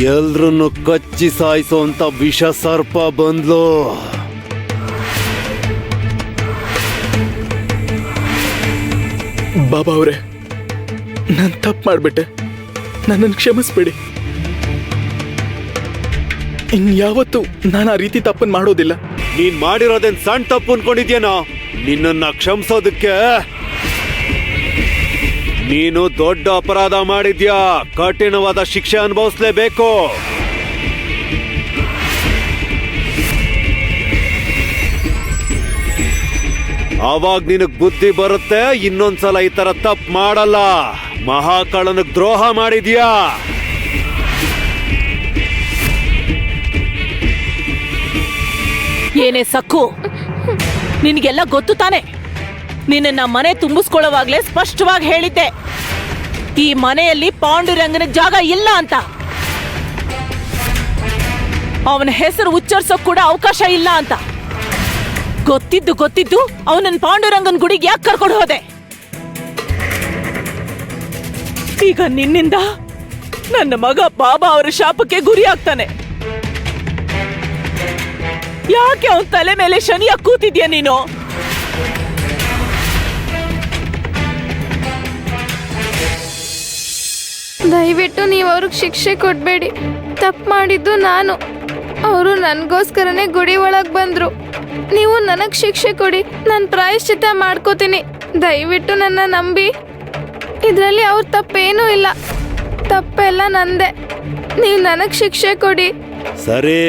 ಎಲ್ರನ್ನು ಕಚ್ಚಿ ಸಾಯಿಸೋಂತ ವಿಷ ಸರ್ಪ ಬಂದ್ಲು. ಬಾಬಾ ಅವರೇ, ನಾನು ತಪ್ಪು ಮಾಡ್ಬಿಟ್ಟೆ, ನನ್ನನ್ನು ಕ್ಷಮಿಸ್ಬಿಡಿ. ಇನ್ಯಾವತ್ತೂ ನಾನು ಆ ರೀತಿ ತಪ್ಪನ್ನು ಮಾಡೋದಿಲ್ಲ. ನೀನ್ ಮಾಡಿರೋದೇನ್ ಸಣ್ಣ ತಪ್ಪು ಅನ್ಕೊಂಡಿದ್ಯೇನೋ? ನಿನ್ನನ್ನ ಕ್ಷಮಿಸೋದಕ್ಕೆ ನೀನು ದೊಡ್ಡ ಅಪರಾಧ ಮಾಡಿದ್ಯಾ, ಕಠಿಣವಾದ ಶಿಕ್ಷೆ ಅನುಭವಿಸ್ಲೇಬೇಕು. ಅವಾಗ ನಿನಗ್ ಬುದ್ಧಿ ಬರುತ್ತೆ, ಇನ್ನೊಂದ್ಸಲ ಈ ತರ ತಪ್ಪು ಮಾಡಲ್ಲ. ಮಹಾಕಾಳನಿಗೆ ದ್ರೋಹ ಮಾಡಿದ್ಯಾ. ಏನೇ ಸಕ್ಕು, ನಿನಗೆಲ್ಲ ಗೊತ್ತು ತಾನೆ? ನಿನ್ನ ಮನೆ ತುಂಬಿಸ್ಕೊಳ್ಳೋವಾಗ್ಲೇ ಸ್ಪಷ್ಟವಾಗಿ ಹೇಳಿದ್ದೆ, ಈ ಮನೆಯಲ್ಲಿ ಪಾಂಡುರಂಗನ ಜಾಗ ಇಲ್ಲ ಅಂತ. ಅವನ ಹೆಸರು ಉಚ್ಚರಿಸೋಕ್ ಕೂಡ ಅವಕಾಶ ಇಲ್ಲ ಅಂತ ಗೊತ್ತಿದ್ದು ಅವನನ್ನ ಪಾಂಡುರಂಗನ ಗುಡಿಗೆ ಯಾಕೆ ಕರ್ಕೊಂಡು ಹೋದೆ? ಈಗ ನಿನ್ನಿಂದ ನನ್ನ ಮಗ ಬಾಬಾ ಅವರ ಶಾಪಕ್ಕೆ ಗುರಿ ಆಗ್ತಾನೆ. ಯಾಕೆ ಅವನ ತಲೆ ಮೇಲೆ ಶನಿಯಾಗಿ ಕೂತಿದ್ಯಾ ನೀನು? ದಯವಿಟ್ಟು ನೀವು ಅವ್ರಿಗೆ ಶಿಕ್ಷೆ ಕೊಡಬೇಡಿ. ತಪ್ಪು ಮಾಡಿದ್ದು ನಾನು, ಅವರು ನನಗೋಸ್ಕರನೇ ಗುಡಿ ಒಳಗೆ ಬಂದರು. ನೀವು ನನಗೆ ಶಿಕ್ಷೆ ಕೊಡಿ, ನಾನು ಪ್ರಾಯಶ್ಚಿತ್ತ ಮಾಡ್ಕೋತೀನಿ. ದಯವಿಟ್ಟು ನನ್ನ ನಂಬಿ. ಇದರಲ್ಲಿ ಅವ್ರ ತಪ್ಪೇನೂ ಇಲ್ಲ, ತಪ್ಪೆಲ್ಲ ನಂದೆ. ನೀವು ನನಗೆ ಶಿಕ್ಷೆ ಕೊಡಿ. ಸರಿ,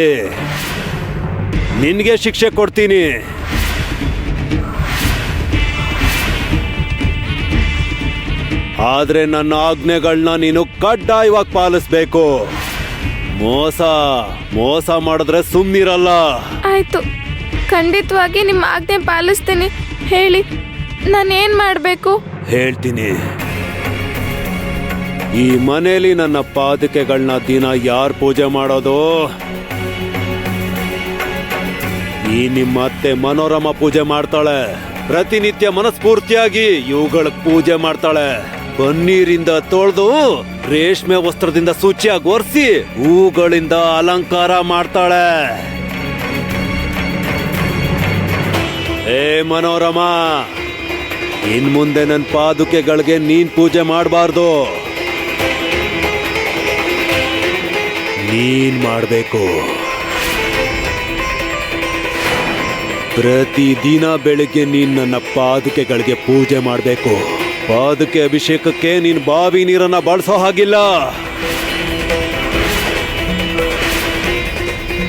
ನಿನ್ಗೆ ಶಿಕ್ಷೆ ಕೊಡ್ತೀನಿ. ಆದ್ರೆ ನನ್ನ ಆಜ್ಞೆಗಳನ್ನ ನೀನು ಕಡ್ಡಾಯವಾಗಿ ಪಾಲಿಸ್ಬೇಕು. ಮೋಸ ಮಾಡಿದ್ರೆ ಸುಮ್ನಿರಲ್ಲ. ಆಯ್ತು, ಖಂಡಿತವಾಗಿ ನಿಮ್ಮ ಆಜ್ಞೆ ಪಾಲಿಸ್ತೀನಿ. ಹೇಳಿ, ನಾನೇನ್ ಮಾಡಬೇಕು? ಹೇಳ್ತೀನಿ. ಈ ಮನೆಯಲ್ಲಿ ನನ್ನ ಪಾದುಕೆಗಳನ್ನ ದಿನ ಯಾರು ಪೂಜೆ ಮಾಡೋದು? ಈ ನಿಮ್ಮ ಅತ್ತೆ ಮನೋರಮ ಪೂಜೆ ಮಾಡ್ತಾಳೆ. ಪ್ರತಿನಿತ್ಯ ಮನಸ್ಫೂರ್ತಿಯಾಗಿ ಇವುಗಳ ಪೂಜೆ ಮಾಡ್ತಾಳೆ. ಪನ್ನೀರಿಂದ ತೊಳೆದು ರೇಷ್ಮೆ ವಸ್ತ್ರದಿಂದ ಶುಚಿಯಾಗಿ ಒರೆಸಿ ಹೂಗಳಿಂದ ಅಲಂಕಾರ ಮಾಡ್ತಾಳೆ. ಏ ಮನೋರಮ, ಇನ್ ಮುಂದೆ ನನ್ನ ಪಾದುಕೆಗಳಿಗೆ ನೀನ್ ಪೂಜೆ ಮಾಡಬಾರ್ದು, ನೀನ್ ಮಾಡಬೇಕು. ಪ್ರತಿದಿನ ಬೆಳಿಗ್ಗೆ ನೀನ್ ನನ್ನ ಪಾದುಕೆಗಳಿಗೆ ಪೂಜೆ ಮಾಡಬೇಕು. ಪಾದುಕೆ ಅಭಿಷೇಕಕ್ಕೆ ನೀನ್ ಬಾವಿ ನೀರನ್ನ ಬಳಸೋ ಹಾಗಿಲ್ಲ.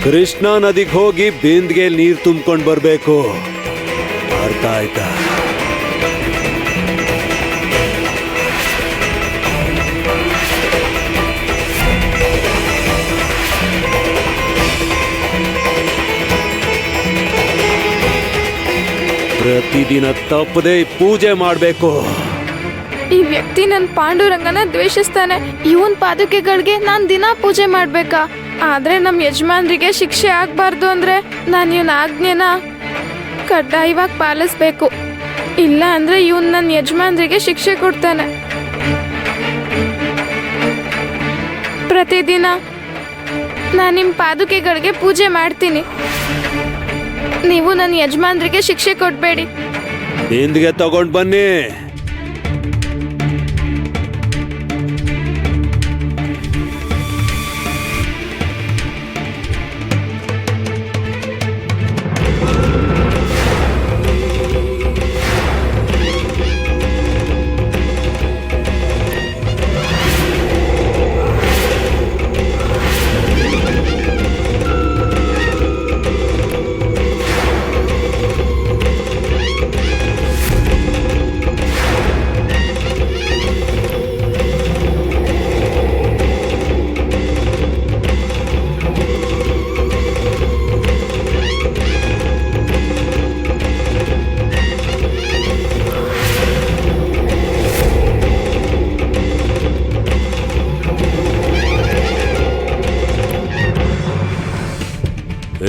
ಕೃಷ್ಣಾ ನದಿಗೆ ಹೋಗಿ ಬಿಂದ್ಗೆ ನೀರು ತುಂಬಿಕೊಂಡು ಬರ್ಬೇಕು. ಅರ್ಥ ಆಯ್ತಾ? ಪ್ರತಿದಿನ ತಪ್ಪದೆ ಪೂಜೆ ಮಾಡಬೇಕು. ಈ ವ್ಯಕ್ತಿ ನನ್ನ ಪಾಂಡುರಂಗನ ದ್ವೇಷಿಸ್ತಾನೆ. ಇವನ್ ಪಾದುಕೆಗಳಿಗೆ ನಾನು ದಿನ ಪೂಜೆ ಮಾಡ್ಬೇಕಾ? ಆದ್ರೆ ನಮ್ಮ ಯಜಮಾನ್ರಿಗೆ ಶಿಕ್ಷೆ ಆಗ್ಬಾರ್ದು ಅಂದ್ರೆ ನಾನು ಇವನ ಆಜ್ಞೆನ ಕಡ್ಡಾಯವಾಗಿ ಪಾಲಿಸ್ಬೇಕು. ಇಲ್ಲ ಅಂದ್ರೆ ಇವನ್ ನನ್ನ ಯಜಮಾನ್ರಿಗೆ ಶಿಕ್ಷೆ ಕೊಡ್ತಾನೆ. ಪ್ರತಿದಿನ ನಾನು ನಿಮ್ಮ ಪಾದುಕೆಗಳಿಗೆ ಪೂಜೆ ಮಾಡ್ತೀನಿ. ನೀವು ನನ್ನ ಯಜಮಾನ್ರಿಗೆ ಶಿಕ್ಷೆ ಕೊಡಬೇಡಿ. ಬಿಂದಿಗೆ ತಗೊಂಡ್ ಬನ್ನಿ.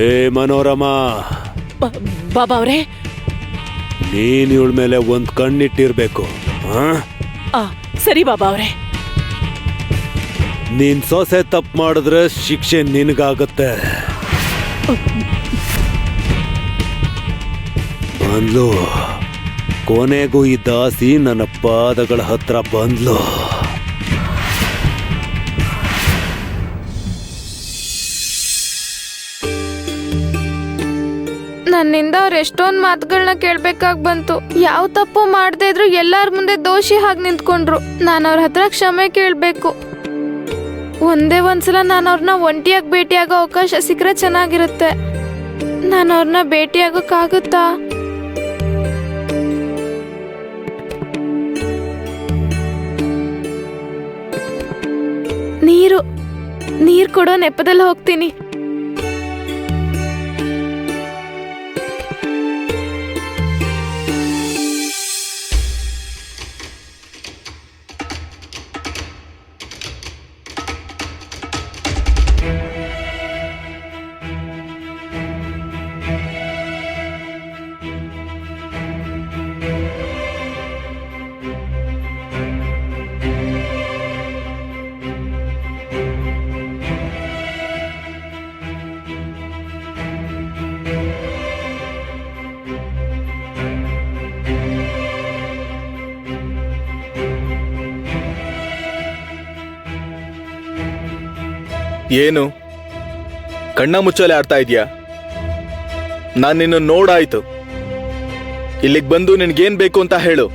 ಏ ಮನೋರಮ, ಬಾಬಾ ಅವರೇ, ನೀನ್ ಇವಳ ಮೇಲೆ ಒಂದ್ ಕಣ್ಣಿಟ್ಟಿರ್ಬೇಕು. ಸರಿ ಬಾಬಾ ಅವರೇ. ನೀನ್ ಸೊಸೆ ತಪ್ಪು ಮಾಡಿದ್ರೆ ಶಿಕ್ಷೆ ನಿನಗಾಗತ್ತೆ. ಬಂದ್ಲು, ಕೊನೆಗೂ ಈ ದಾಸಿ ನನ್ನ ಪಾದಗಳ ಹತ್ರ ಬಂದ್ಲು. ನನ್ನಿಂದ ಅವ್ರು ಎಷ್ಟೊಂದ್ ಮಾತುಗಳನ್ನ ಕೇಳ್ಬೇಕಾಗ್ ಬಂತು. ಯಾವ ತಪ್ಪು ಮಾಡದೇ ಇದ್ರು ಎಲ್ಲಾರ ಮುಂದೆ ದೋಷಿ ಹಾಗೆ ನಿಂತ್ಕೊಂಡ್ರು. ನಾನು ಅವ್ರ ಹತ್ರ ಕ್ಷಮೆ ಕೇಳ್ಬೇಕು. ಒಂದೇ ಒಂದ್ಸಲ ನಾನು ಅವ್ರನ್ನ ಒಂಟಿಯಾಗಿ ಭೇಟಿಯಾಗೋ ಅವಕಾಶ ಸಿಕ್ಕರೆ ಚೆನ್ನಾಗಿರುತ್ತೆ. ನಾನು ಅವ್ರನ್ನ ಭೇಟಿಯಾಗೋಕ್ಕಾಗುತ್ತಾ? ನೀರು ಕೊಡೋ ನೆಪದಲ್ಲಿ ಹೋಗ್ತೀನಿ. ಏನು ಕಣ್ಣ ಮುಚ್ಚಾಲೆ ಆಡ್ತಾ ಇದೀಯಾ? ನಾನು ನಿನ್ನ ನೋಡಾಯ್ತು. ಇಲ್ಲಿಗೆ ಬಂದು ನಿನ್ಗೇನ್ ಬೇಕು ಅಂತ ಹೇಳು.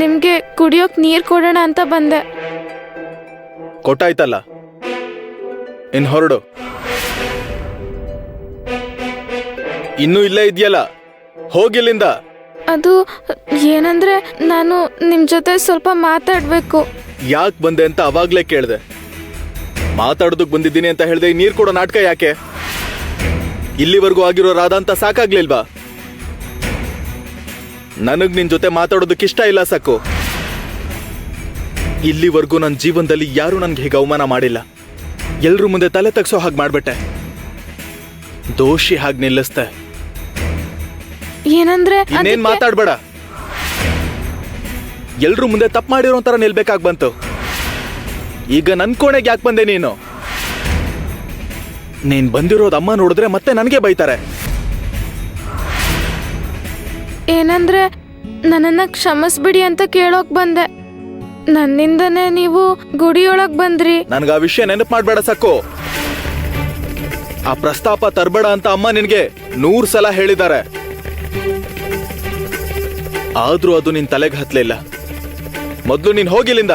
ನಿಮ್ಗೆ ಕುಡಿಯೋಕ್ ನೀರ್ ಕೊಡೋಣ ಅಂತ ಬಂದೆ. ಕೊಟ್ಟಾಯ್ತಲ್ಲ, ಇನ್ ಹೊರಡು. ಇನ್ನೂ ಇಲ್ಲೇ ಇದೆಯಲ್ಲ, ಹೋಗಿಲ್ಲಿಂದ. ಅದು ಏನಂದ್ರೆ ನಾನು ನಿಮ್ ಜೊತೆ ಸ್ವಲ್ಪ ಮಾತಾಡ್ಬೇಕು. ಯಾಕೆ ಬಂದೆ ಅಂತ ಅವಾಗ್ಲೇ ಕೇಳ್ದೆ. ಮಾತಾಡೋದಕ್ ಬಂದಿದ್ದೀನಿ ಅಂತ ಹೇಳ್ದೆ. ನೀರ್ ಕೊಡೋ ನಾಟಕ ಯಾಕೆ? ಇಲ್ಲಿವರೆಗೂ ಆಗಿರೋ ರಾಧ ಅಂತ ಸಾಕಾಗ್ಲಿಲ್ವಾ? ನನಗ್ ನಿನ್ ಜೊತೆ ಮಾತಾಡೋದಕ್ಕೆ ಇಷ್ಟ ಇಲ್ಲ ಸಾಕು. ಇಲ್ಲಿವರೆಗೂ ನನ್ನ ಜೀವನದಲ್ಲಿ ಯಾರು ನನ್ಗೆ ಹೇಗೆ ಅವಮಾನ ಮಾಡಿಲ್ಲ. ಎಲ್ರ ಮುಂದೆ ತಲೆ ತಗ್ಸೋ ಹಾಗೆ ಮಾಡ್ಬಿಟ್ಟೆ. ದೋಷಿ ಹಾಗೆ ನಿಲ್ಲಿಸ್ತೆ. ಏನಂದ್ರೆ ಇನ್ನೇನ್ ಮಾತಾಡ್ಬೇಡ. ಎಲ್ರು ಮುಂದೆ ತಪ್ಪು ಮಾಡಿರೋ ತರ ನಿಲ್ಬೇಕಾಗ್ ಬಂತು. ಈಗ ನನ್ ಕೋಣೆಗೆ ಯಾಕೆ ಬಂದೆ ನೀನು? ನೀನ್ ಬಂದಿರೋದು ಅಮ್ಮ ನೋಡಿದ್ರೆ ಮತ್ತೆ ನನಗೆ ಬೈತಾರೆ. ಏನಂದ್ರೆ ನನ್ನನ್ನ ಕ್ಷಮಿಸ್ಬಿಡಿ ಅಂತ ಕೇಳೋಕ್ ಬಂದೆ. ನನ್ನಿಂದನೇ ನೀವು ಗುಡಿಯೊಳಗ್ ಬಂದ್ರಿ. ನನ್ಗ ಆ ವಿಷಯ ನೆನಪು ಮಾಡ್ಬೇಡ ಸಾಕು. ಆ ಪ್ರಸ್ತಾಪ ತರಬೇಡ ಅಂತ ಅಮ್ಮ ನಿನ್ಗೆ 100 ಸಲ ಹೇಳಿದ್ದಾರೆ. ಆದ್ರೂ ಅದು ನಿನ್ ತಲೆಗೆ ಹತ್ಲಿಲ್ಲ. ಮೊದ್ಲು ನೀನ್ ಹೋಗಿಲ್ಲಿಂದ.